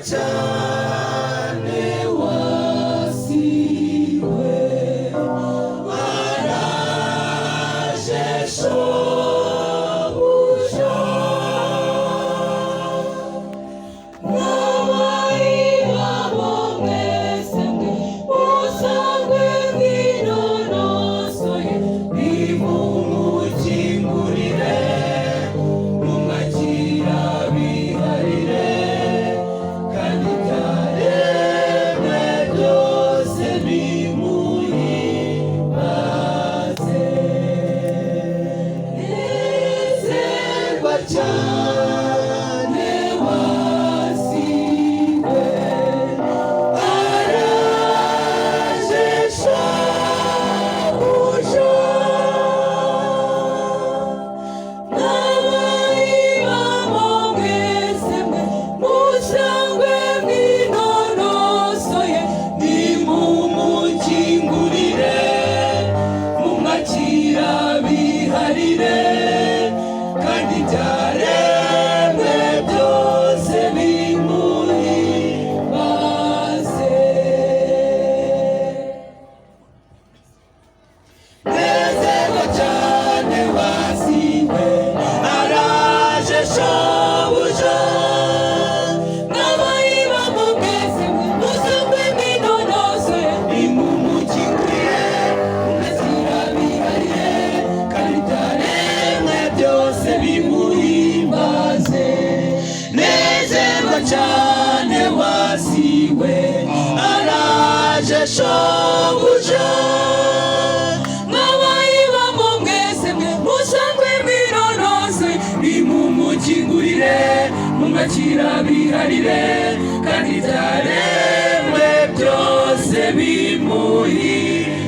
cyane wasiwe araje shobuja n'abayibamo mwese mwe musanzwe mwinonosoye nimumukingurire mumwakira biharire kandi ibyaremwe byose bimuhimbaze nezerwa cyane wasiwe araje shobuja n'abayibamo mwese mwe musanzwe mwinonosoye nimumukingurire mumwakira biharire kandi ibyaremwe byose bimuhimbaze nezerwa cyane wasiwe araje shobuja n'abayibamo mwese mwe musanzwe mwinonosoye nimumukingurire mumwakira biharire kandi ibyaremwe byose bimuhimbaze nezerwa cyane wasiwe araje shobuja n'abayibamo mwese mwe musanzwe mwinonosoye nimumukingurire mumwakira biharire kandi ibyaremwe byose bimuhimbaze